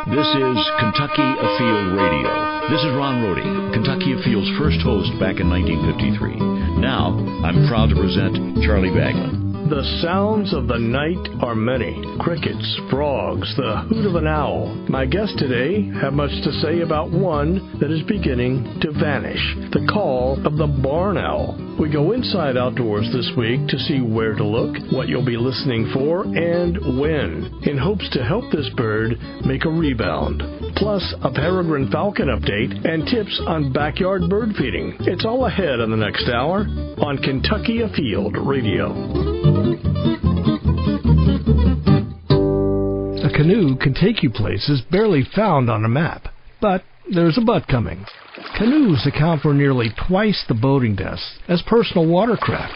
This is Kentucky Afield Radio. This is Ron Rohde, Kentucky Afield's first host back in 1953. Now, I'm proud to present Charlie Baglin. The sounds of the night are many. Crickets, frogs, the hoot of an owl. My guests today have much to say about one that is beginning to vanish, the call of the barn owl. We go inside outdoors this week to see where to look, what you'll be listening for, and when, in hopes to help this bird make a rebound. Plus, a peregrine falcon update and tips on backyard bird feeding. It's all ahead in the next hour on Kentucky Afield Radio. A canoe can take you places barely found on a map. But there's a but coming. Canoes account for nearly twice the boating deaths as personal watercraft.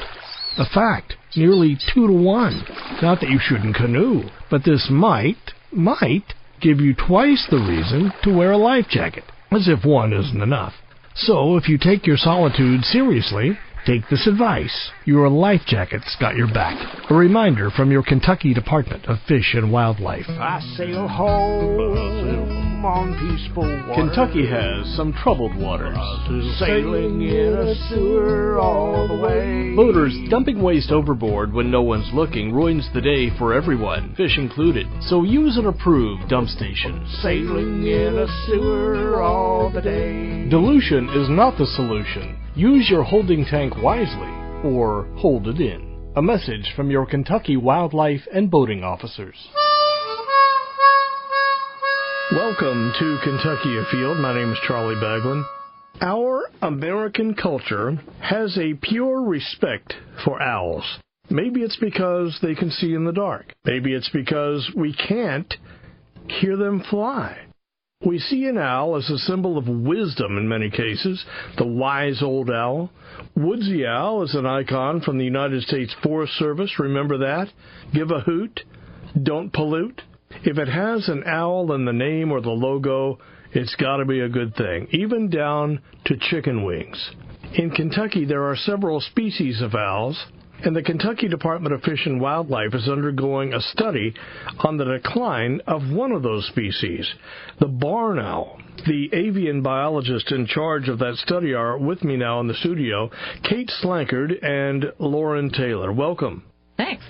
A fact, nearly 2 to 1. Not that you shouldn't canoe, but this might give you twice the reason to wear a life jacket, as if one isn't enough. So if you take your solitude seriously, take this advice. Your life jacket's got your back. A reminder from your Kentucky Department of Fish and Wildlife. I sail home on peaceful water. Kentucky has some troubled waters. Sailing in a sewer all the way. Boaters dumping waste overboard when no one's looking ruins the day for everyone, fish included. So use an approved dump station. Sailing in a sewer all the day. Dilution is not the solution. Use your holding tank wisely, or hold it in. A message from your Kentucky wildlife and boating officers. Welcome to Kentucky Afield. My name is Charlie Baglin. Our American culture has a pure respect for owls. Maybe it's because they can see in the dark. Maybe it's because we can't hear them fly. We see an owl as a symbol of wisdom in many cases, the wise old owl. Woodsy owl is an icon from the United States Forest Service. Remember that? Give a hoot. Don't pollute. If it has an owl in the name or the logo, it's got to be a good thing, even down to chicken wings. In Kentucky, there are several species of owls, and the Kentucky Department of Fish and Wildlife is undergoing a study on the decline of one of those species, the barn owl. The avian biologist in charge of that study are with me now in the studio, Kate Slankard and Loren Taylor. Welcome. Thanks.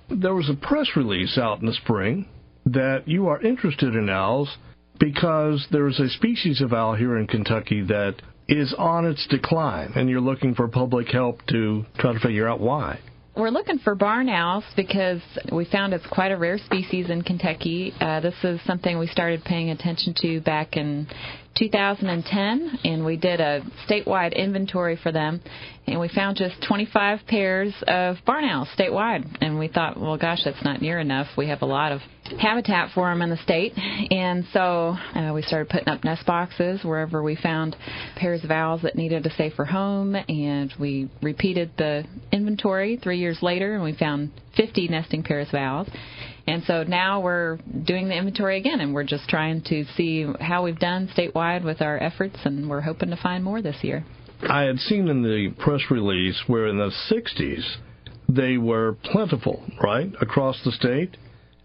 There was a press release out in the spring that you are interested in owls because there is a species of owl here in Kentucky that is on its decline, and you're looking for public help to try to figure out why. We're looking for barn owls because we found it's quite a rare species in Kentucky. This is something we started paying attention to back in 2010, and we did a statewide inventory for them, and we found just 25 pairs of barn owls statewide. And we thought, well, gosh, that's not near enough. We have a lot of habitat for them in the state. And so we started putting up nest boxes wherever we found pairs of owls that needed a safer home, and we repeated the inventory 3 years later, and we found 50 nesting pairs of owls. And so now we're doing the inventory again, and we're just trying to see how we've done statewide with our efforts, and we're hoping to find more this year. I had seen in the press release where in the 60s they were plentiful, right, across the state?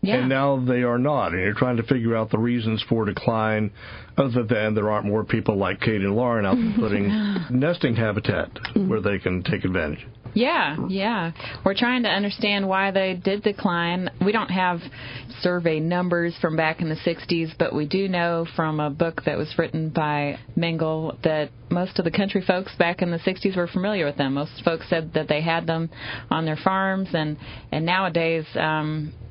Yeah. And now they are not, and you're trying to figure out the reasons for decline other than there aren't more people like Kate and Lauren out there putting nesting habitat where they can take advantage. Yeah. We're trying to understand why they did decline. We don't have survey numbers from back in the 60s, but we do know from a book that was written by Mengel that most of the country folks back in the 60s were familiar with them. Most folks said that they had them on their farms, and nowadays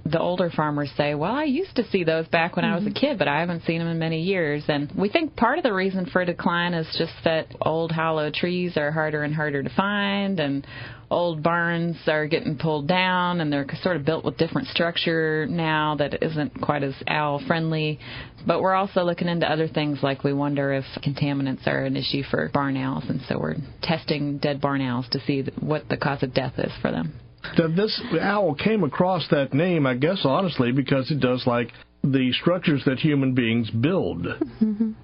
the older farmers say, well, I used to see those back when I was a kid, but I haven't seen them in many years. And we think part of the reason for decline is just that old hollow trees are harder and harder to find, and old barns are getting pulled down, and they're sort of built with different structure now that isn't quite as owl-friendly. But we're also looking into other things, like we wonder if contaminants are an issue for barn owls, and so we're testing dead barn owls to see what the cause of death is for them. This owl came across that name, I guess, honestly, because it does like the structures that human beings build.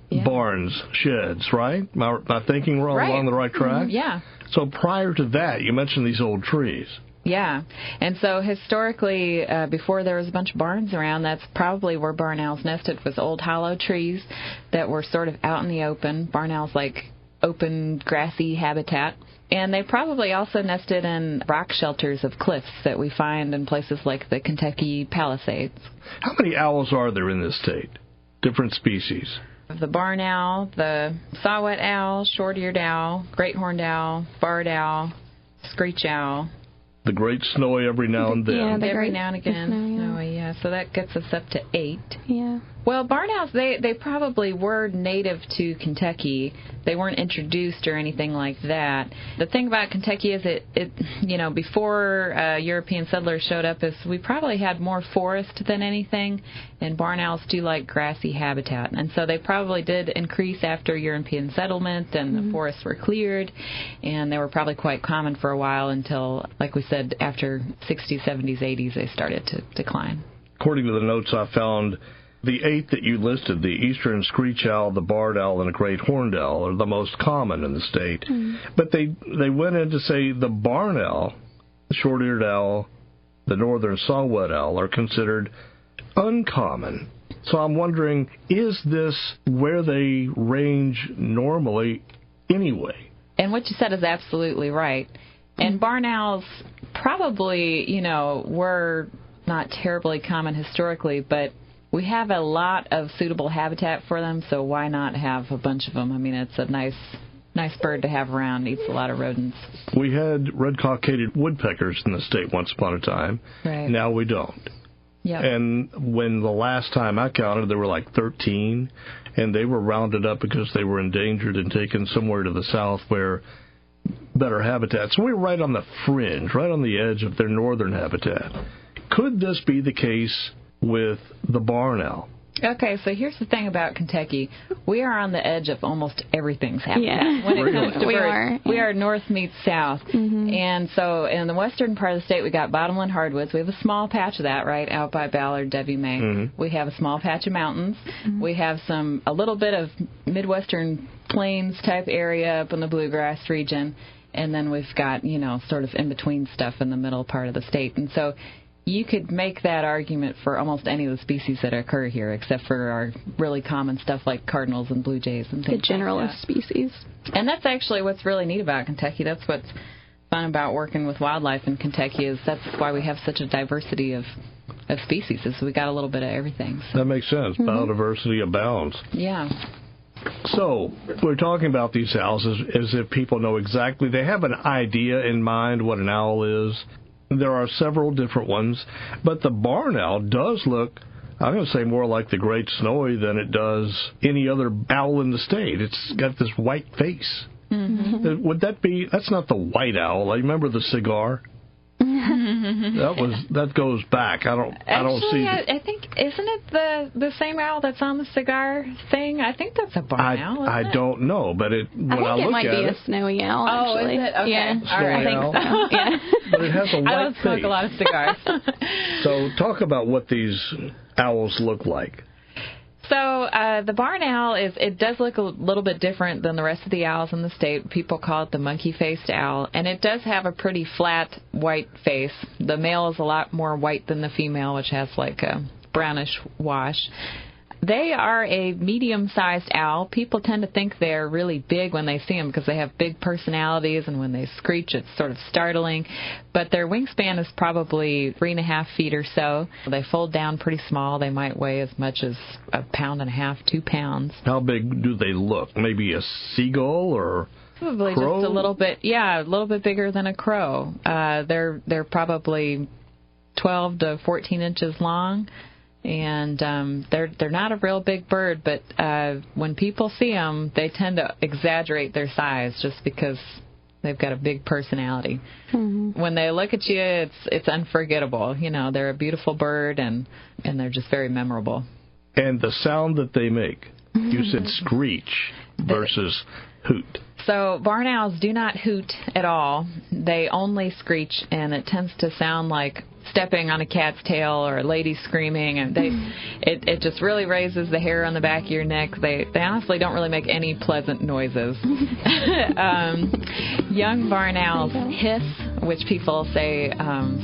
Yeah. Barns, sheds, right? Am I thinking we're along the right track? Yeah. So prior to that, you mentioned these old trees. Yeah. And so historically, before there was a bunch of barns around, that's probably where barn owls nested, was old hollow trees that were sort of out in the open. Barn owls like open, grassy habitat. And they probably also nested in rock shelters of cliffs that we find in places like the Kentucky Palisades. How many owls are there in this state? Different species. The barn owl, the saw-whet owl, short-eared owl, great horned owl, barred owl, screech owl. The great snowy every now and then. Yeah, every now and again. Snowy, yeah. So that gets us up to 8. Yeah. Well, barn owls, they probably were native to Kentucky. They weren't introduced or anything like that. The thing about Kentucky is it before European settlers showed up, is we probably had more forest than anything, and barn owls do like grassy habitat. And so they probably did increase after European settlement, and the forests were cleared, and they were probably quite common for a while until, like we said, after 60s, 70s, 80s, they started to decline. According to the notes I found, the 8 that you listed, the eastern screech owl, the barred owl, and the great horned owl, are the most common in the state. But they went in to say the barn owl, the short-eared owl, the northern saw-whet owl are considered uncommon. So I'm wondering, is this where they range normally anyway? And what you said is absolutely right. And barn owls probably, were not terribly common historically, but we have a lot of suitable habitat for them, so why not have a bunch of them? I mean, it's a nice bird to have around. Eats a lot of rodents. We had red-cockaded woodpeckers in the state once upon a time. Right. Now we don't. Yep. And when the last time I counted, there were like 13, and they were rounded up because they were endangered and taken somewhere to the south where better habitat. So we're right on the fringe, right on the edge of their northern habitat. Could this be the case with the barn owl? Okay, so here's the thing about Kentucky. We are on the edge of almost everything's habitat. Yeah. When it comes to We birds, are. we are north meets south. And so in the western part of the state, we got bottomland hardwoods. We have a small patch of that, right, out by Ballard, W. May. We have a small patch of mountains. We have a little bit of midwestern plains type area up in the bluegrass region. And then we've got, sort of in-between stuff in the middle part of the state. And so you could make that argument for almost any of the species that occur here, except for our really common stuff like cardinals and blue jays and things The generalist like that. species. And that's actually what's really neat about Kentucky. That's what's fun about working with wildlife in Kentucky, is that's why we have such a diversity of species, is we got a little bit of everything. So. That makes sense. Biodiversity abounds. Yeah. So we're talking about these owls as if people know exactly. They have an idea in mind what an owl is. There are several different ones, but the barn owl does look, I'm going to say, more like the great snowy than it does any other owl in the state. It's got this white face. Would that be, that's not the white owl. I remember the cigar. That goes back. I don't see. Actually, I think, isn't it the same owl that's on the cigar thing? I think that's a barn owl. I don't know, but when I look it might at be it, a snowy owl. Oh, actually. is it? Okay. Yeah, All right. I think so. Yeah. but it has a white I don't smoke face. a lot of cigars. So talk about what these owls look like. So the barn owl it does look a little bit different than the rest of the owls in the state. People call it the monkey-faced owl, and it does have a pretty flat white face. The male is a lot more white than the female, which has like a brownish wash. They are a medium-sized owl. People tend to think they're really big when they see them because they have big personalities, and when they screech, it's sort of startling. But their wingspan is probably 3.5 feet or so. They fold down pretty small. They might weigh as much as 1.5 pounds, 2 pounds. How big do they look? Maybe a seagull or probably crow? Just a little bit bigger than a crow. They're probably 12 to 14 inches long. And they're not a real big bird, but when people see them, they tend to exaggerate their size just because they've got a big personality. When they look at you, it's unforgettable. They're a beautiful bird, and they're just very memorable. And the sound that they make, you said screech versus hoot. So barn owls do not hoot at all. They only screech, and it tends to sound like stepping on a cat's tail or a lady screaming, and it just really raises the hair on the back of your neck. They honestly don't really make any pleasant noises. Young barn owls hiss which people say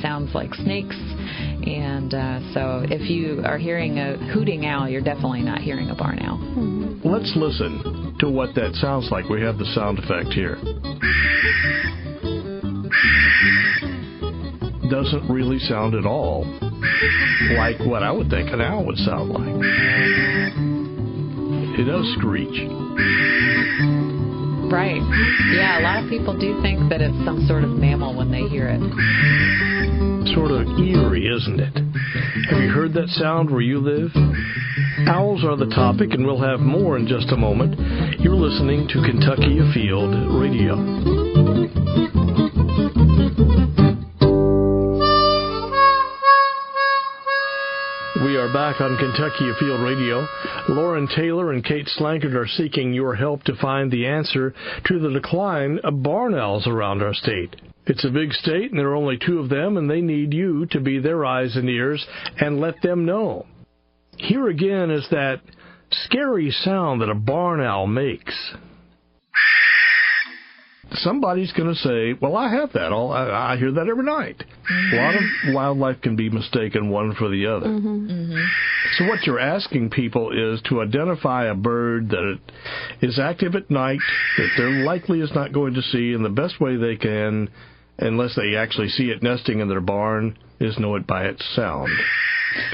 sounds like snakes. And so if you are hearing a hooting owl, you're definitely not hearing a barn owl. Mm-hmm. Let's listen to what that sounds like. We have the sound effect here. Doesn't really sound at all like what I would think an owl would sound like. It does screech. Right. Yeah, a lot of people do think that it's some sort of mammal when they hear it. Sort of eerie, isn't it? Have you heard that sound where you live? Owls are the topic, and we'll have more in just a moment. You're listening to Kentucky Afield Radio. We are back on Kentucky Afield Radio. Loren Taylor and Kate Slankard are seeking your help to find the answer to the decline of barn owls around our state. It's a big state, and there are only 2 of them, and they need you to be their eyes and ears and let them know. Here again is that scary sound that a barn owl makes. Somebody's going to say, well, I have that. I hear that every night. A lot of wildlife can be mistaken one for the other. Mm-hmm. Mm-hmm. So what you're asking people is to identify a bird that is active at night, that they're likely is not going to see, and the best way they can, unless they actually see it nesting in their barn, is know it by its sound.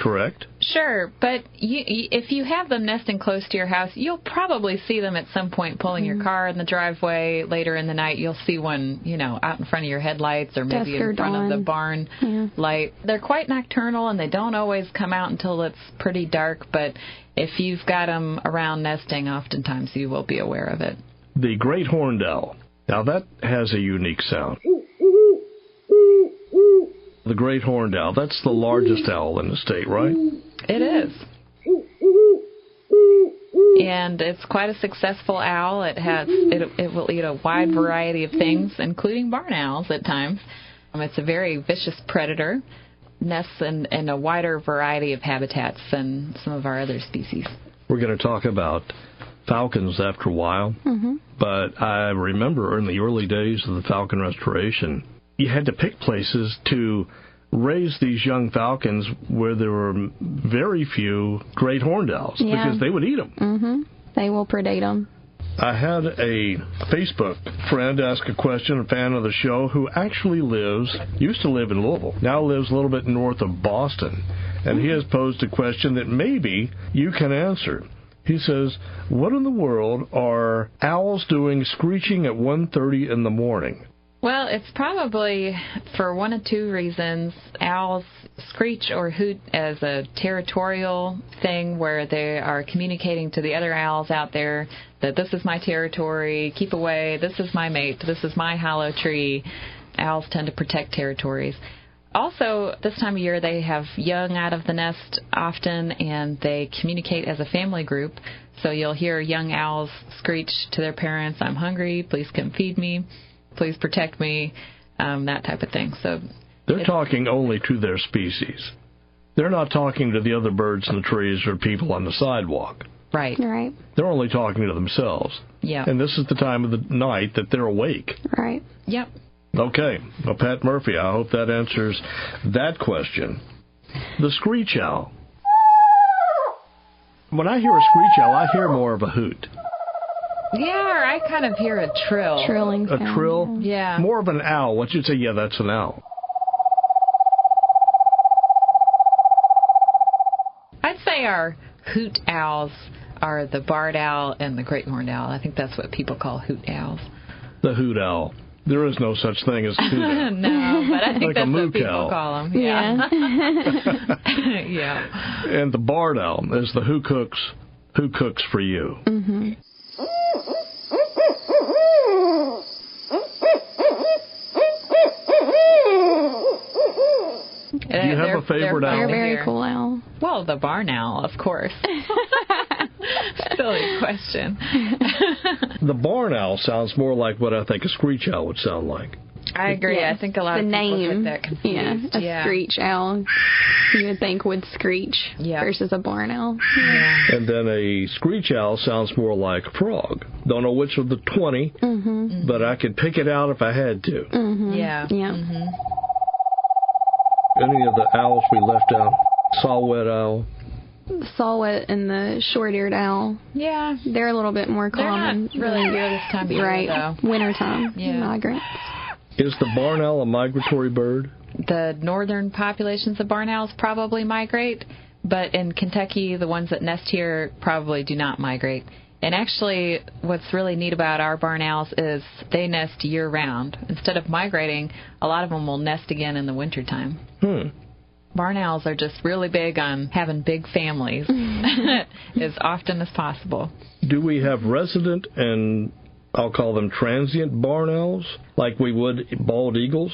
Correct? Sure, but if you have them nesting close to your house, you'll probably see them at some point pulling your car in the driveway. Later in the night, you'll see one, out in front of your headlights or maybe in front of the barn light. They're quite nocturnal, and they don't always come out until it's pretty dark, but if you've got them around nesting, oftentimes you will be aware of it. The great horned owl. Now, that has a unique sound. The great horned owl, that's the largest owl in the state, right? It is. And it's quite a successful owl. It will eat a wide variety of things, including barn owls at times. It's a very vicious predator, nests in a wider variety of habitats than some of our other species. We're going to talk about falcons after a while, but I remember in the early days of the falcon restoration, you had to pick places to raise these young falcons where there were very few great horned owls because they would eat them. Mm-hmm. They will predate them. I had a Facebook friend ask a question, a fan of the show, who actually used to live in Louisville, now lives a little bit north of Boston, and he has posed a question that maybe you can answer. He says, what in the world are owls doing screeching at 1:30 in the morning? Well, it's probably for one of 2 reasons. Owls screech or hoot as a territorial thing where they are communicating to the other owls out there that this is my territory, keep away, this is my mate, this is my hollow tree. Owls tend to protect territories. Also, this time of year, they have young out of the nest often, and they communicate as a family group. So you'll hear young owls screech to their parents, I'm hungry, please come feed me. Please protect me, that type of thing. So they're talking only to their species. They're not talking to the other birds in the trees or people on the sidewalk. Right. Right. They're only talking to themselves. Yeah. And this is the time of the night that they're awake. Right. Yep. Okay. Well, Pat Murphy, I hope that answers that question. The screech owl. When I hear a screech owl, I hear more of a hoot. Yeah, or I kind of hear a trill. Trilling sound. A trill? Yeah. More of an owl. Once you say, yeah, that's an owl. I'd say our hoot owls are the barred owl and the great horned owl. I think that's what people call hoot owls. The hoot owl. There is no such thing as hoot owl. No, but I think like that's what people owl. call them. Yeah. Yeah. And the barred owl is the who cooks for you. Mm-hmm. Do you have a favorite owl? They're very cool owl. Well, the barn owl, of course. Silly question. The barn owl sounds more like what I think a screech owl would sound like. I agree. Yeah. I think a lot of people get that confused. A screech owl, you would think would screech versus a barn owl. Yeah. And then a screech owl sounds more like a frog. Don't know which of the 20, but I could pick it out if I had to. Yeah. Any of the owls we left out? Saw-whet owl. The saw-whet and the short-eared owl. Yeah. They're a little bit more common. They're not really here this time of year, though. Wintertime. Migrants. Is the barn owl a migratory bird? The northern populations of barn owls probably migrate, but in Kentucky, the ones that nest here probably do not migrate. And actually, what's really neat about our barn owls is they nest year-round. Instead of migrating, a lot of them will nest again in the wintertime. Barn owls are just really big on having big families as often as possible. Do we have resident and I'll call them transient barn owls, like we would bald eagles?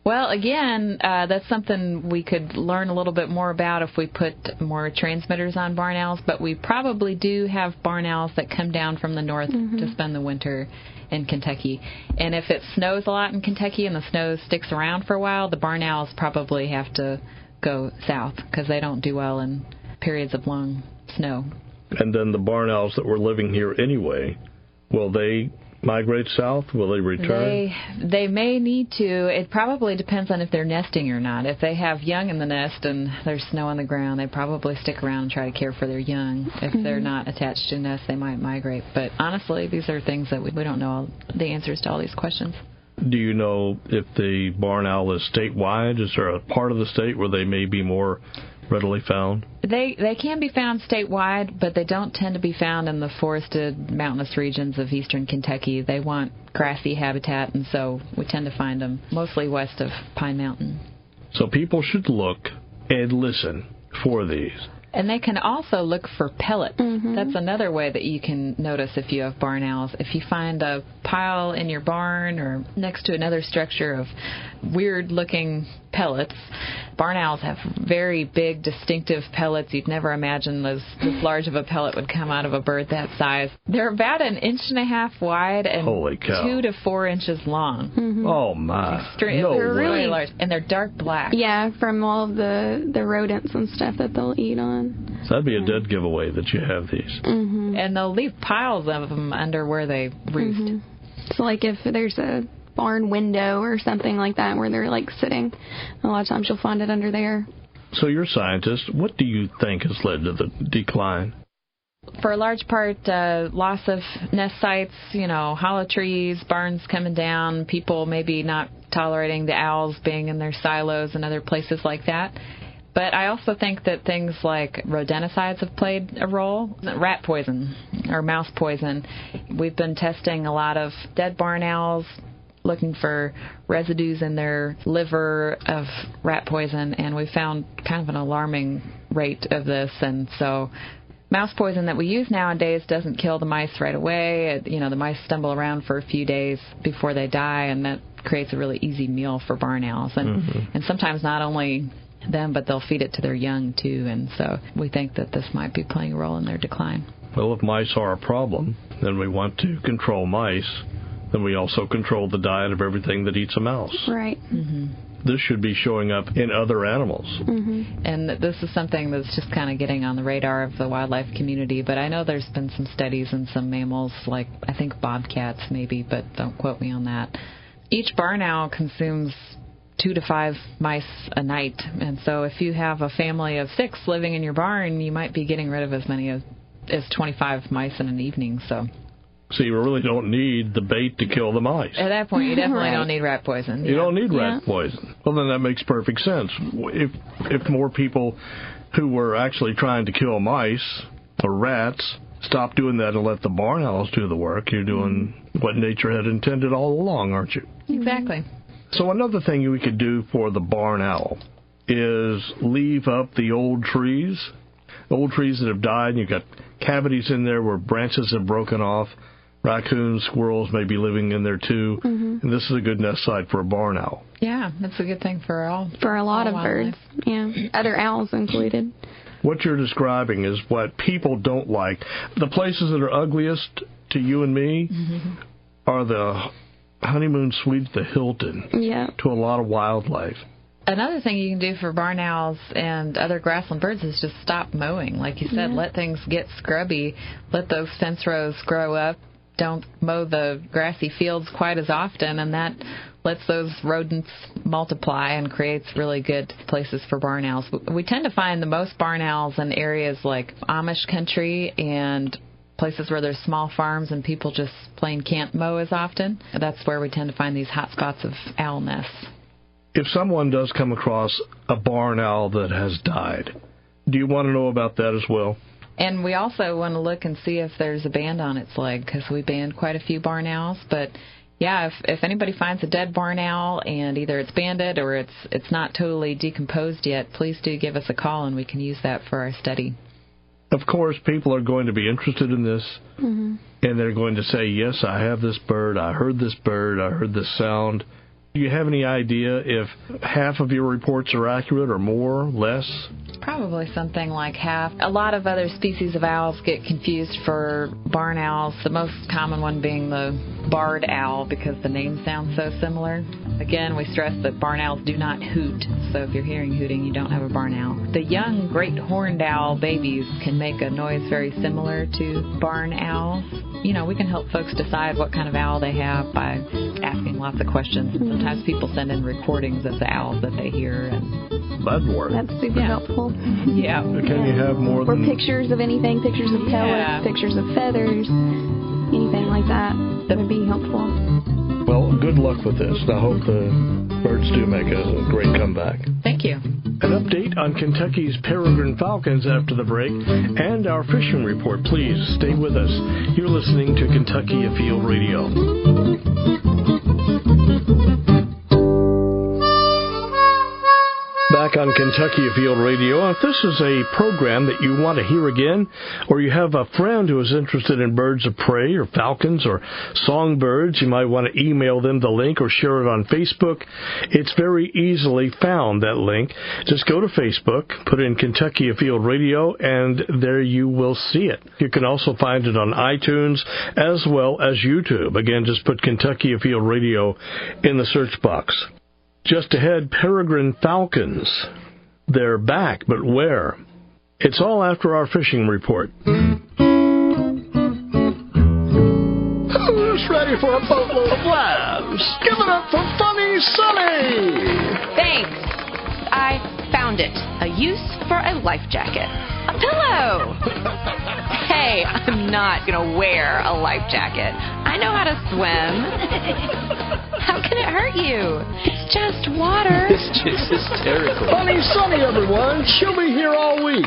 Well, again, that's something we could learn a little bit more about if we put more transmitters on barn owls, but we probably do have barn owls that come down from the north to spend the winter in Kentucky. And if it snows a lot in Kentucky and the snow sticks around for a while, the barn owls probably have to go south because they don't do well in periods of long snow. And then the barn owls that were living here anyway, will they migrate south? Will they return? They may need to. It probably depends on if they're nesting or not. If they have young in the nest and there's snow on the ground, they probably stick around and try to care for their young. If they're not attached to a nest, they might migrate. But honestly, these are things that we don't know the answers to all these questions. Do you know if the barn owl is statewide? Is there a part of the state where they may be more readily found? They can be found statewide, but they don't tend to be found in the forested, mountainous regions of eastern Kentucky. They want grassy habitat, and so we tend to find them mostly west of Pine Mountain. So people should look and listen for these. And they can also look for pellets. That's another way that you can notice if you have barn owls. If you find a pile in your barn or next to another structure of weird-looking pellets, barn owls have very big, distinctive pellets. You'd never imagine this large of a pellet would come out of a bird that size. They're about 1.5 inches wide and 2 to 4 inches long. Oh, my. They're really large. And they're dark black. Yeah, from all of the rodents and stuff that they'll eat on. So that'd be a dead giveaway that you have these. And they'll leave piles of them under where they roost. So, like, if there's a barn window or something like that where they're, like, sitting, a lot of times you'll find it under there. So you're scientists. What do you think has led to the decline? For a large part, loss of nest sites, hollow trees, barns coming down, people maybe not tolerating the owls being in their silos and other places like that. But I also think that things like rodenticides have played a role. Rat poison or mouse poison. We've been testing a lot of dead barn owls, looking for residues in their liver of rat poison, and we found kind of an alarming rate of this. And so mouse poison that we use nowadays doesn't kill the mice right away. The mice stumble around for a few days before they die, and that creates a really easy meal for barn owls. And sometimes not only them, but they'll feed it to their young too, and so we think that this might be playing a role in their decline. Well, if mice are a problem, then we want to control mice, then we also control the diet of everything that eats a mouse. Right. This should be showing up in other animals. And this is something that's just kind of getting on the radar of the wildlife community, but I know there's been some studies in some mammals, like I think bobcats maybe, but don't quote me on that. Each barn owl consumes 2 to 5 mice a night. And so if you have a family of 6 living in your barn, you might be getting rid of as many as 25 mice in an evening. So you really don't need the bait to kill the mice. At that point, you definitely don't need rat poison. You don't need rat poison. Well, then that makes perfect sense. If more people who were actually trying to kill mice or rats stop doing that and let the barn owls do the work, you're doing what nature had intended all along, aren't you? Exactly. So another thing we could do for the barn owl is leave up the old trees that have died, and you've got cavities in there where branches have broken off. Raccoons, squirrels may be living in there too, and this is a good nest site for a barn owl. Yeah, that's a good thing for a lot of birds. Yeah, other owls included. What you're describing is what people don't like. The places that are ugliest to you and me are the honeymoon suite at the Hilton to a lot of wildlife. Another thing you can do for barn owls and other grassland birds is just stop mowing. Like you said, let things get scrubby. Let those fence rows grow up. Don't mow the grassy fields quite as often, and that lets those rodents multiply and creates really good places for barn owls. We tend to find the most barn owls in areas like Amish country and places where there's small farms and people just plain can't mow as often. That's where we tend to find these hot spots of owl nests. If someone does come across a barn owl that has died, do you want to know about that as well? And we also want to look and see if there's a band on its leg, because we band quite a few barn owls. But, yeah, if anybody finds a dead barn owl and either it's banded or it's not totally decomposed yet, please do give us a call and we can use that for our study. Of course, people are going to be interested in this, and they're going to say, yes, I have this bird, I heard this sound. Do you have any idea if half of your reports are accurate or more, less? Probably something like half. A lot of other species of owls get confused for barn owls, the most common one being the barred owl because the name sounds so similar. Again, we stress that barn owls do not hoot, so if you're hearing hooting, you don't have a barn owl. The young great horned owl babies can make a noise very similar to barn owls. You know, we can help folks decide what kind of owl they have by asking lots of questions. Sometimes people send in recordings of the owls that they hear. And that'd work. That's super helpful. Yeah. Can you have more than... Or pictures of anything, pictures of pellets, pictures of feathers, anything like that. That would be helpful. Well, good luck with this. I hope the birds do make a great comeback. Thank you. An update on Kentucky's peregrine falcons after the break and our fishing report. Please stay with us. You're listening to Kentucky Afield Radio. Back on Kentucky Afield Radio. If this is a program that you want to hear again, or you have a friend who is interested in birds of prey or falcons or songbirds, you might want to email them the link or share it on Facebook. It's very easily found, that link. Just go to Facebook, put in Kentucky Afield Radio, and there you will see it. You can also find it on iTunes as well as YouTube. Again, just put Kentucky Afield Radio in the search box. Just ahead, peregrine falcons. They're back, but where? It's all after our fishing report. Who's ready for a boatload of laughs? Give it up for Funny Sonny! Thanks. I found it. A use for a life jacket. A pillow! Hey, I'm not going to wear a life jacket. I know how to swim. How can it hurt you? It's just water. This chick's hysterical. Funny Sonny, everyone. She'll be here all week.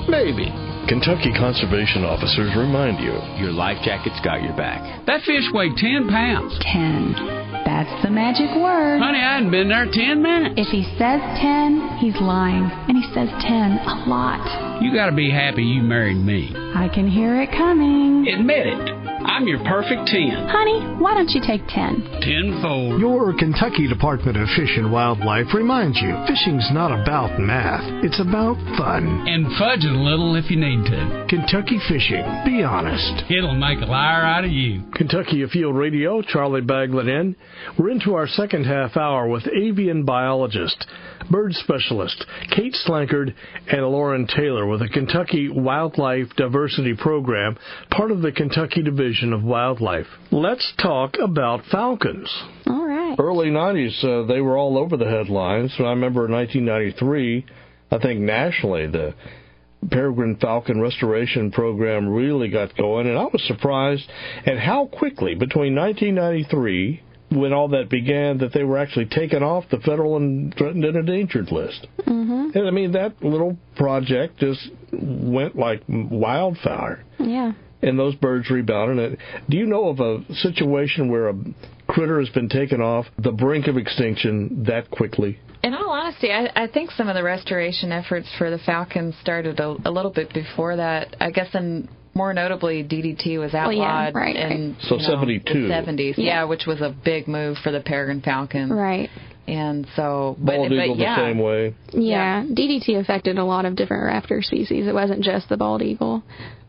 Maybe. Kentucky conservation officers remind you. Your life jacket's got your back. That fish weighed 10 pounds. 10. That's the magic word. Honey, I hadn't been there 10 minutes. If he says 10, he's lying. And he says 10 a lot. You gotta be happy you married me. I can hear it coming. Admit it. I'm your perfect 10. Honey, why don't you take 10? Tenfold. Your Kentucky Department of Fish and Wildlife reminds you, fishing's not about math. It's about fun. And fudge it a little if you need to. Kentucky Fishing. Be honest. It'll make a liar out of you. Kentucky Afield Radio, Charlie Baglin in. We're into our second half hour with avian biologist, bird specialist, Kate Slankard and Loren Taylor with the Kentucky Wildlife Diversity Program, part of the Kentucky Division of Wildlife. Let's talk about falcons. All right. Early 90s, they were all over the headlines. I remember in 1993, I think nationally, the peregrine falcon restoration program really got going, and I was surprised at how quickly, between 1993, when all that began, that they were actually taken off the federal and threatened and endangered list. And I mean, that little project just went like wildfire. Yeah. And those birds rebounded. Do you know of a situation where a critter has been taken off the brink of extinction that quickly? In all honesty, I think some of the restoration efforts for the falcons started a little bit before that. I guess, more notably, DDT was outlawed in so 72. The 70s, which was a big move for the peregrine falcon. Right. And so, bald eagle the same way. Yeah, DDT affected a lot of different raptor species. It wasn't just the bald eagle.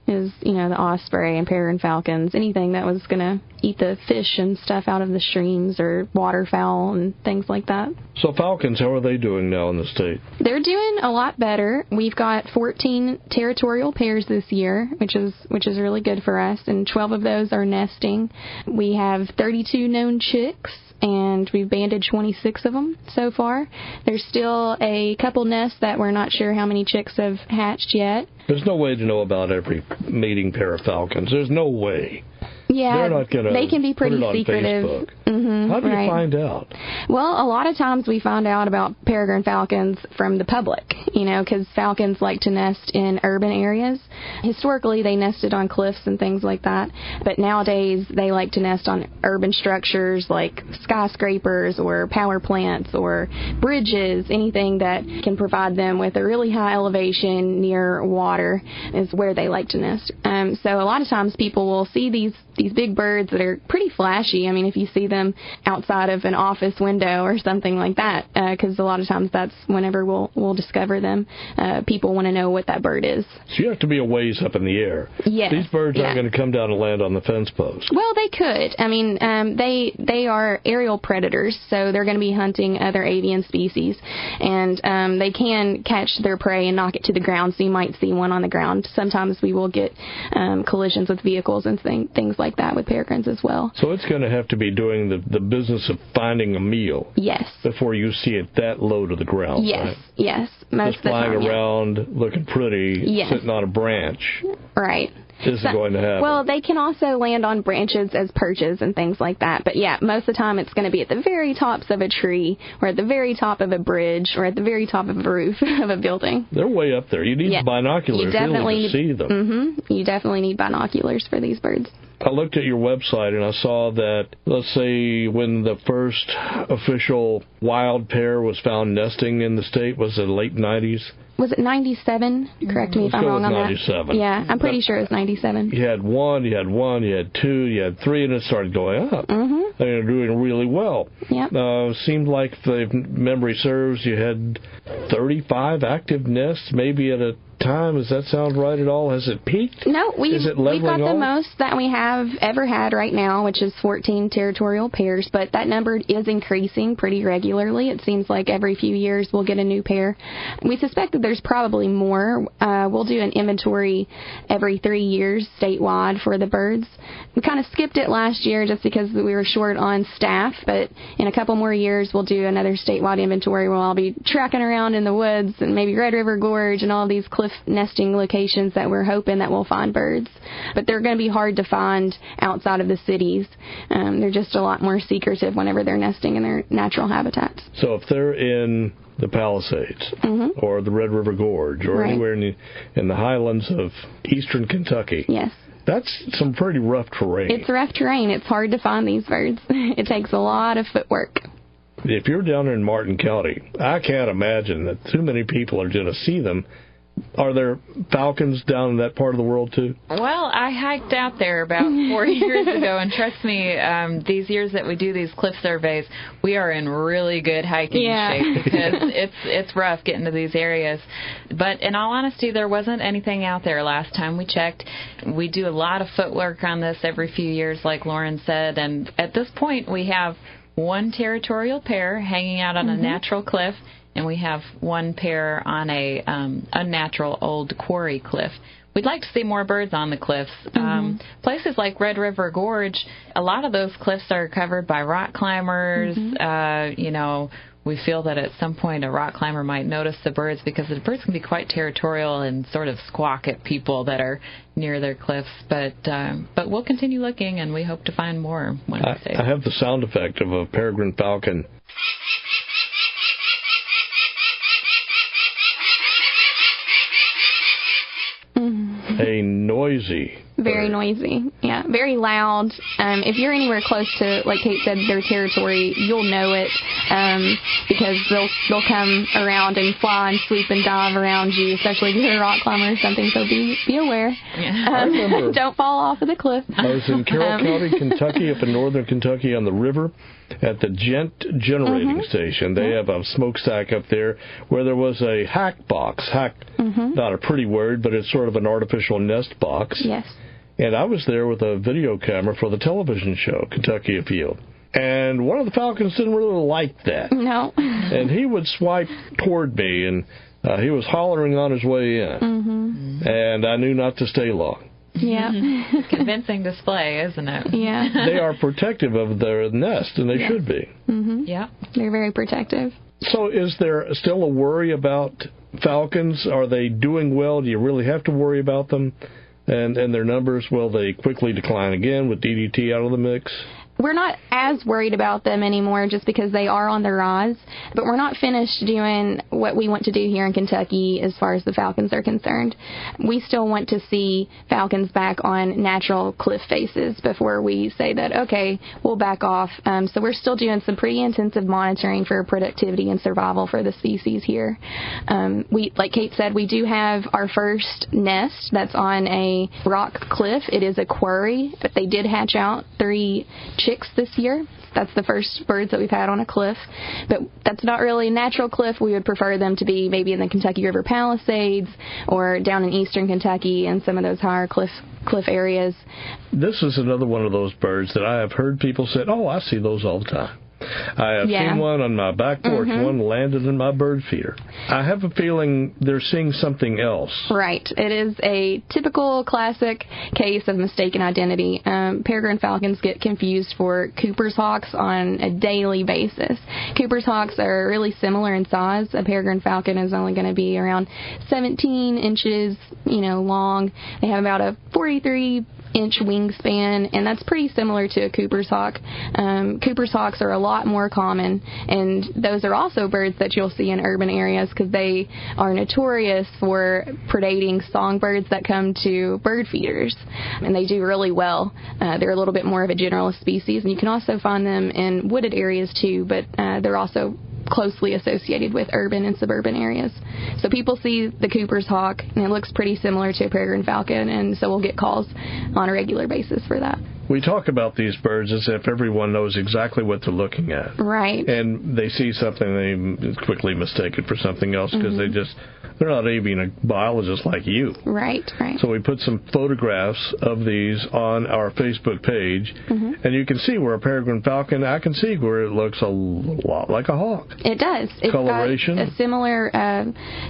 is, the osprey and peregrine falcons, anything that was going to eat the fish and stuff out of the streams, or waterfowl and things like that. So falcons, how are they doing now in the state? They're doing a lot better. We've got 14 territorial pairs this year, which is really good for us, and 12 of those are nesting. We have 32 known chicks, and we've banded 26 of them so far. There's still a couple nests that we're not sure how many chicks have hatched yet. There's no way to know about every mating pair of falcons. There's no way. Yeah, they're not gonna they can be pretty put it on secretive. Facebook. Mm-hmm, how do you right. find out? Well, a lot of times we find out about peregrine falcons from the public, because falcons like to nest in urban areas. Historically, they nested on cliffs and things like that, but nowadays they like to nest on urban structures like skyscrapers or power plants or bridges. Anything that can provide them with a really high elevation near water is where they like to nest. So a lot of times people will see these big birds that are pretty flashy. I mean, if you see them outside of an office window or something like that, because a lot of times that's whenever we'll discover them. People want to know what that bird is. So you have to be a ways up in the air. Yes. These birds aren't going to come down and land on the fence post. Well, they could. I mean, they are aerial predators, so they're going to be hunting other avian species, and they can catch their prey and knock it to the ground, so you might see one on the ground. Sometimes we will get collisions with vehicles and things like that with peregrines as well. So it's going to have to be doing the business of finding a meal. Yes. Before you see it that low to the ground. Yes. Right? Yes. Most just of the flying time, around, looking pretty, yes. sitting on a branch. Right. Isn't going to happen. Well, they can also land on branches as perches and things like that. But yeah, most of the time it's going to be at the very tops of a tree, or at the very top of a bridge, or at the very top of a roof of a building. They're way up there. You need binoculars really to see them. Mm-hmm. You definitely need binoculars for these birds. I looked at your website and I saw that, let's say, when the first official wild pair was found nesting in the state, was it late 90s? Was it 97? Correct me if I'm wrong on 97. That. Yeah, I'm pretty sure it was 97. You had one, you had two, you had three, and it started going up. Mm-hmm. They're doing really well. Yep. Seemed like, if memory serves, you had 35 active nests, maybe at a time. Does that sound right at all? Has it peaked? No, we've got the most that we have ever had right now, which is 14 territorial pairs, but that number is increasing pretty regularly. It seems like every few years we'll get a new pair. We suspect that there's probably more. We'll do an inventory every 3 years statewide for the birds. We kind of skipped it last year just because we were short on staff, but in a couple more years we'll do another statewide inventory where I'll be tracking around in the woods and maybe Red River Gorge and all these cliff nesting locations that we're hoping that we'll find birds. But they're going to be hard to find outside of the cities. They're just a lot more secretive whenever they're nesting in their natural habitats. So if they're in the Palisades or the Red River Gorge or anywhere in the highlands of eastern Kentucky, yes, that's some pretty rough terrain. It's rough terrain. It's hard to find these birds. It takes a lot of footwork. If you're down in Martin County, I can't imagine that too many people are going to see them. Are there falcons down in that part of the world, too? Well, I hiked out there about 4 years ago, and trust me, these years that we do these cliff surveys, we are in really good hiking shape because it's rough getting to these areas. But in all honesty, there wasn't anything out there last time we checked. We do a lot of footwork on this every few years, like Lauren said, and at this point we have one territorial pair hanging out on a natural cliff, and we have one pair on a unnatural old quarry cliff. We'd like to see more birds on the cliffs. Places like Red River Gorge, a lot of those cliffs are covered by rock climbers. We feel that at some point a rock climber might notice the birds because the birds can be quite territorial and sort of squawk at people that are near their cliffs. But we'll continue looking, and we hope to find more when we say. I have the sound effect of a peregrine falcon. A noisy. Very noisy. Yeah, very loud. If you're anywhere close to, like Kate said, their territory, you'll know it because they'll come around and fly and swoop and dive around you, especially if you're a rock climber or something, so be aware. Yeah. Don't fall off of the cliff. I was in Carroll County, Kentucky, up in northern Kentucky on the river at the Gent generating station. They have a smokestack up there where there was a hack box. Hack, not a pretty word, but it's sort of an artificial nest box. Hawks. Yes. And I was there with a video camera for the television show, Kentucky Afield. And one of the Falcons didn't really like that. No. And he would swipe toward me, and he was hollering on his way in. Mm-hmm. And I knew not to stay long. Yeah. Convincing display, isn't it? Yeah. They are protective of their nest, and they should be. Mm-hmm. Yeah. They're very protective. So is there still a worry about falcons? Are they doing well? Do you really have to worry about them? And their numbers, will they quickly decline again with DDT out of the mix? We're not as worried about them anymore just because they are on the rise, but we're not finished doing what we want to do here in Kentucky as far as the falcons are concerned. We still want to see falcons back on natural cliff faces before we say that, okay, we'll back off. So we're still doing some pretty intensive monitoring for productivity and survival for the species here. Like Kate said, we do have our first nest that's on a rock cliff. It is a quarry, but they did hatch out 3 chicks this year. That's the first birds that we've had on a cliff. But that's not really a natural cliff. We would prefer them to be maybe in the Kentucky River Palisades or down in eastern Kentucky and some of those higher cliff areas. This is another one of those birds that I have heard people say, oh, I see those all the time. I have seen one on my back porch. Mm-hmm. One landed in my bird feeder. I have a feeling they're seeing something else. Right. It is a typical classic case of mistaken identity. Peregrine falcons get confused for Cooper's hawks on a daily basis. Cooper's hawks are really similar in size. A peregrine falcon is only going to be around 17 inches, long. They have about a 43-inch wingspan, and that's pretty similar to a Cooper's hawk. Cooper's hawks are a lot more common, and those are also birds that you'll see in urban areas because they are notorious for predating songbirds that come to bird feeders, and they do really well. They're a little bit more of a generalist species, and you can also find them in wooded areas too, but they're also closely associated with urban and suburban areas. So people see the Cooper's hawk, and it looks pretty similar to a peregrine falcon, and so we'll get calls on a regular basis for that. We talk about these birds as if everyone knows exactly what they're looking at. Right. And they see something, they quickly mistake it for something else because they're not avian biologists like you. Right. So we put some photographs of these on our Facebook page, and you can see where a peregrine falcon, I can see where it looks a lot like a hawk. It does. It's coloration. got a similar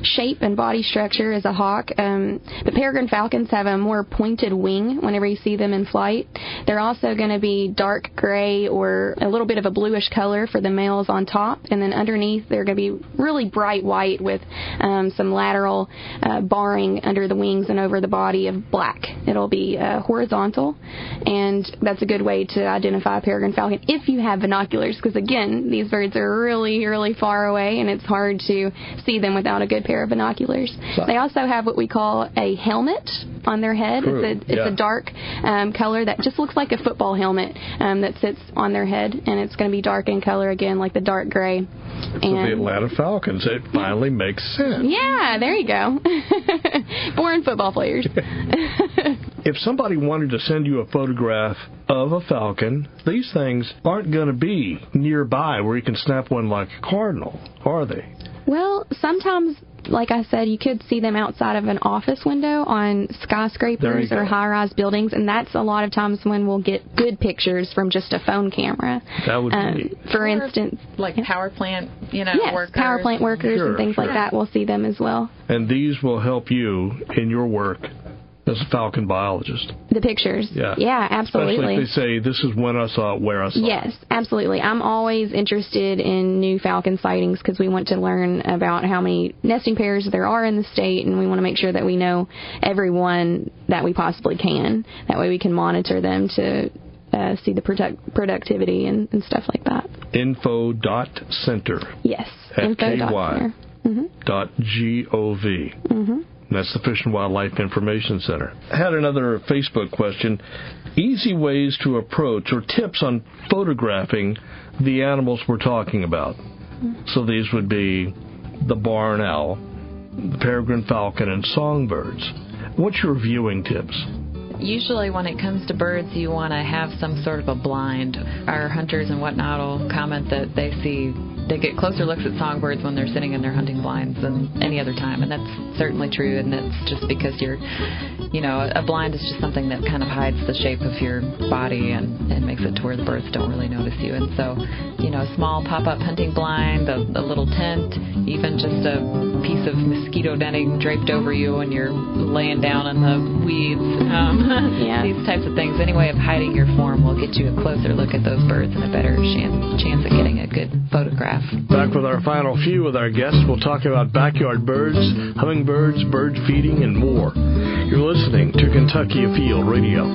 shape and body structure as a hawk. The peregrine falcons have a more pointed wing whenever you see them in flight. They're also going to be dark gray or a little bit of a bluish color for the males on top, and then underneath they're going to be really bright white with some lateral barring under the wings and over the body of black. It'll be horizontal, and that's a good way to identify a peregrine falcon if you have binoculars, because again, these birds are really, really far away, and it's hard to see them without a good pair of binoculars. They also have what we call a helmet on their head. It's a dark color that just looks like a football helmet that sits on their head, and it's going to be dark in color again, like the dark gray. So the Atlanta Falcons, it finally makes sense. Yeah, there you go. Born football players. If somebody wanted to send you a photograph of a falcon, these things aren't going to be nearby where you can snap one like a cardinal, are they? Well, sometimes, like I said, you could see them outside of an office window on skyscrapers or high-rise buildings, and that's a lot of times when we'll get good pictures from just a phone camera. That would be. For instance, like power plant, workers. Power plant workers and things like that. We'll see them as well. And these will help you in your work as a falcon biologist. The pictures. Yeah, absolutely. Especially if they say, this is when I saw it, where I saw it. Yes, absolutely. I'm always interested in new falcon sightings because we want to learn about how many nesting pairs there are in the state, and we want to make sure that we know every one that we possibly can. That way we can monitor them to see the productivity and stuff like that. Info.center. Yes, FKY. .gov. That's the Fish and Wildlife Information Center. I had another Facebook question. Easy ways to approach or tips on photographing the animals we're talking about. So these would be the barn owl, the peregrine falcon, and songbirds. What's your viewing tips? Usually when it comes to birds, you want to have some sort of a blind. Our hunters and whatnot will comment that they see they get closer looks at songbirds when they're sitting in their hunting blinds than any other time, and that's certainly true, and that's just because a blind is just something that kind of hides the shape of your body and makes it to where the birds don't really notice you. And so, a small pop-up hunting blind, a little tent, even just a piece of mosquito netting draped over you when you're laying down in the weeds. These types of things, any way of hiding your form will get you a closer look at those birds and a better chance at getting a good photograph. Back with our final few with our guests, we'll talk about backyard birds, hummingbirds, bird feeding, and more. You're listening to Kentucky Afield Radio.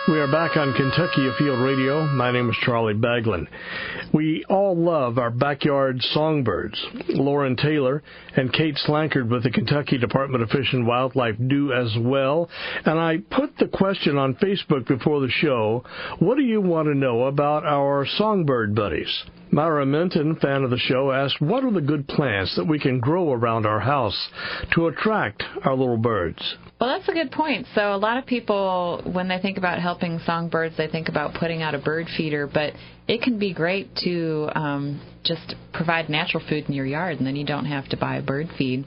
We are back on Kentucky Afield Radio. My name is Charlie Baglin. We all love our backyard songbirds. Loren Taylor and Kate Slankard with the Kentucky Department of Fish and Wildlife do as well. And I put the question on Facebook before the show, what do you want to know about our songbird buddies? Myra Minton, fan of the show, asked, what are the good plants that we can grow around our house to attract our little birds? Well, that's a good point. So a lot of people, when they think about helping songbirds, they think about putting out a bird feeder, but it can be great to just provide natural food in your yard, and then you don't have to buy a bird feed.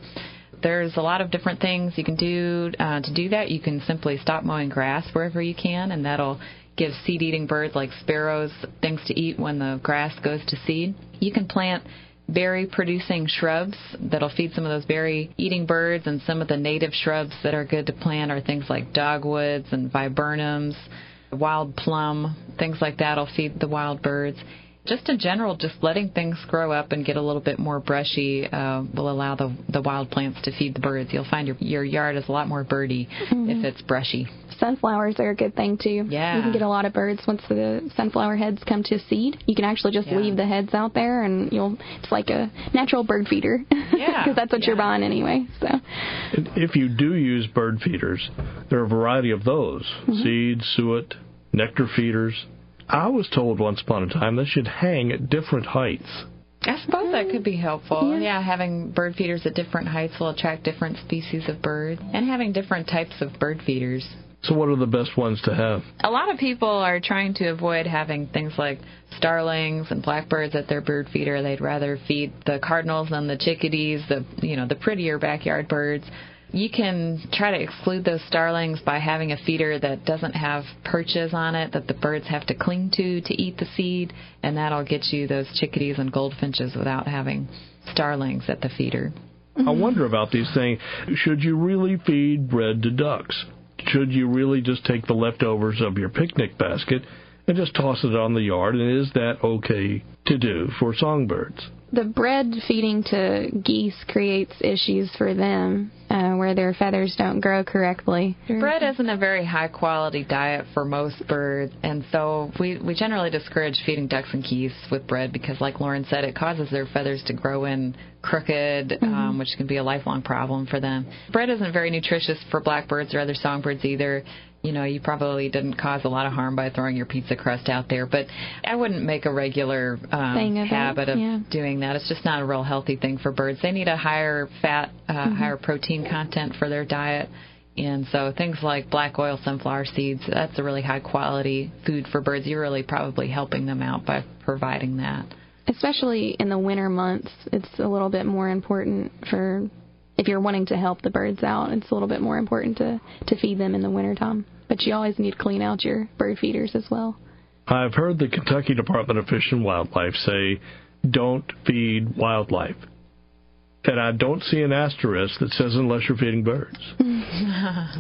There's a lot of different things you can do to do that. You can simply stop mowing grass wherever you can, and that'll give seed-eating birds like sparrows things to eat when the grass goes to seed. You can plant berry-producing shrubs that'll feed some of those berry-eating birds, and some of the native shrubs that are good to plant are things like dogwoods and viburnums, wild plum, things like that will feed the wild birds. Just in general, just letting things grow up and get a little bit more brushy will allow the wild plants to feed the birds. You'll find your yard is a lot more birdy if it's brushy. Sunflowers are a good thing, too. Yeah. You can get a lot of birds once the sunflower heads come to seed. You can actually just leave the heads out there, and it's like a natural bird feeder. Yeah. Because that's what you're buying anyway. So, if you do use bird feeders, there are a variety of those. Seed, suet, nectar feeders. I was told once upon a time they should hang at different heights. I suppose that could be helpful. Yeah, having bird feeders at different heights will attract different species of bird, and having different types of bird feeders. So what are the best ones to have? A lot of people are trying to avoid having things like starlings and blackbirds at their bird feeder. They'd rather feed the cardinals than the chickadees, the prettier backyard birds. You can try to exclude those starlings by having a feeder that doesn't have perches on it that the birds have to cling to eat the seed, and that'll get you those chickadees and goldfinches without having starlings at the feeder. I wonder about these things. Should you really feed bread to ducks? Should you really just take the leftovers of your picnic basket and just toss it on the yard? And is that okay to do for songbirds? The bread feeding to geese creates issues for them where their feathers don't grow correctly. Bread isn't a very high-quality diet for most birds, and so we generally discourage feeding ducks and geese with bread because, like Lauren said, it causes their feathers to grow in crooked, which can be a lifelong problem for them. Bread isn't very nutritious for blackbirds or other songbirds either. You probably didn't cause a lot of harm by throwing your pizza crust out there, but I wouldn't make a regular habit of doing that. It's just not a real healthy thing for birds. They need a higher fat, higher protein content for their diet, and so things like black oil sunflower seeds, that's a really high-quality food for birds. You're really probably helping them out by providing that. Especially in the winter months, it's a little bit more important if you're wanting to help the birds out, it's a little bit more important to feed them in the wintertime. But you always need to clean out your bird feeders as well. I've heard the Kentucky Department of Fish and Wildlife say, don't feed wildlife. And I don't see an asterisk that says unless you're feeding birds.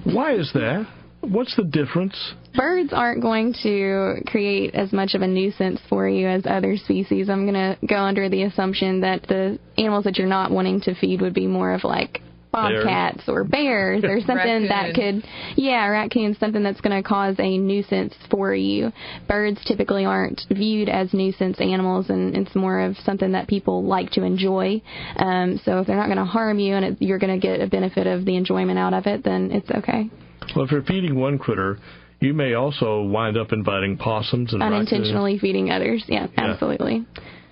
Why is that? What's the difference? Birds aren't going to create as much of a nuisance for you as other species. I'm going to go under the assumption that the animals that you're not wanting to feed would be more of like bobcats or bears or something that could, raccoons, something that's going to cause a nuisance for you. Birds typically aren't viewed as nuisance animals, and it's more of something that people like to enjoy. So if they're not going to harm you and you're going to get a benefit of the enjoyment out of it, then it's okay. Well, if you're feeding one critter, you may also wind up inviting possums and unintentionally raccoons. Feeding others. Yeah, absolutely.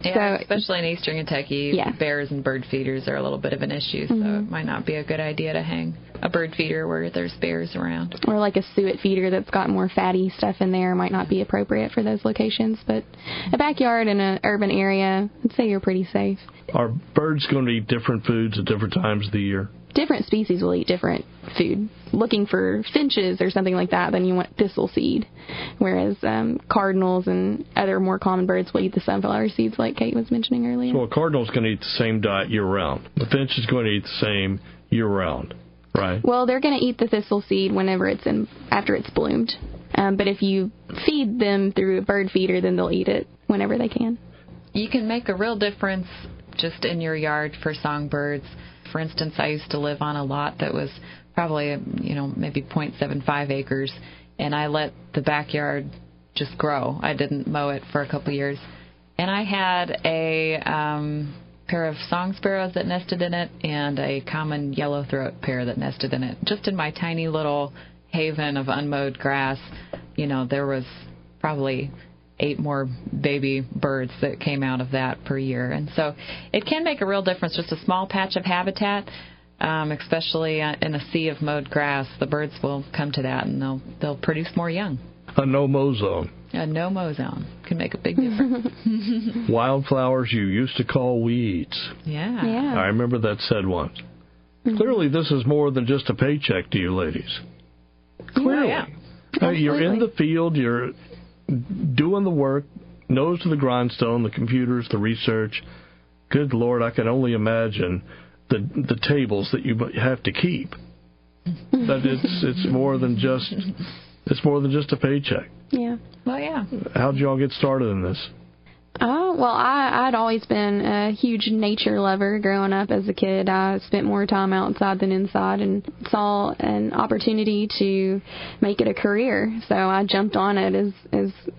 Yeah, So, especially in eastern Kentucky, bears and bird feeders are a little bit of an issue, so it might not be a good idea to hang a bird feeder where there's bears around. Or like a suet feeder that's got more fatty stuff in there might not be appropriate for those locations. But a backyard in an urban area, I'd say you're pretty safe. Are birds going to eat different foods at different times of the year? Different species will eat different food. Looking for finches or something like that, then you want thistle seed. Whereas cardinals and other more common birds will eat the sunflower seeds like Kate was mentioning earlier. So a cardinal's going to eat the same diet year-round. The finch is going to eat the same year-round, right? Well, they're going to eat the thistle seed whenever after it's bloomed. But if you feed them through a bird feeder, then they'll eat it whenever they can. You can make a real difference just in your yard for songbirds. For instance, I used to live on a lot that was probably, maybe 0.75 acres, and I let the backyard just grow. I didn't mow it for a couple of years. And I had a pair of song sparrows that nested in it and a common yellowthroat pair that nested in it. Just in my tiny little haven of unmowed grass, there was probably 8 more baby birds that came out of that per year. And so it can make a real difference, just a small patch of habitat, especially in a sea of mowed grass. The birds will come to that, and they'll produce more young. A no-mow zone. A no-mow zone can make a big difference. Wildflowers you used to call weeds. Yeah. I remember that said once. Clearly, this is more than just a paycheck to you ladies. Clearly. Yeah. You're in the field, you're doing the work, nose to the grindstone, the computers, the research. Good Lord, I can only imagine the tables that you have to keep. That it's more than just a paycheck. Yeah. Well, yeah. How'd you all get started in this? Oh, well, I'd always been a huge nature lover growing up as a kid. I spent more time outside than inside and saw an opportunity to make it a career. So I jumped on it as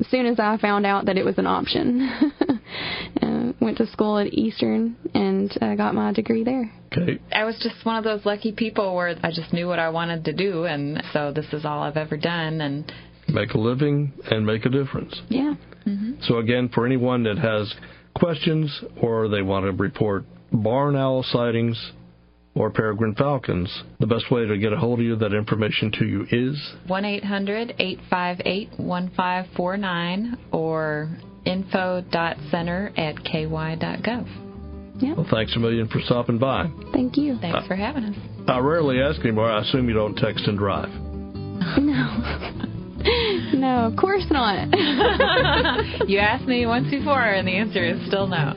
soon as I found out that it was an option. Went to school at Eastern and got my degree there. Okay. I was just one of those lucky people where I just knew what I wanted to do, and so this is all I've ever done. And make a living and make a difference. Yeah. So again, for anyone that has questions or they want to report barn owl sightings or peregrine falcons, the best way to get a hold of you, that information to you is 1-800-858-1549 or info.center@ky.gov. Yeah. Well, thanks a million for stopping by. Thank you. Thanks for having us. I rarely ask anymore. I assume you don't text and drive. No. No, of course not. You asked me once before, and the answer is still no.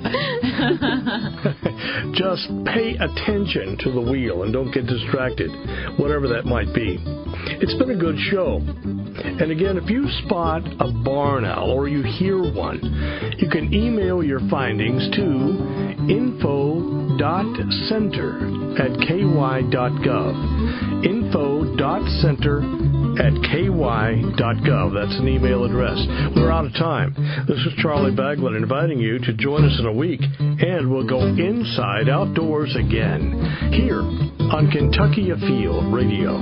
Just pay attention to the wheel and don't get distracted, whatever that might be. It's been a good show. And again, if you spot a barn owl or you hear one, you can email your findings to info.center@ky.gov. info.center@ky.gov. That's an email address. We're out of time. This is Charlie Baglin inviting you to join us in a week, and we'll go inside outdoors again here on Kentucky Afield Radio.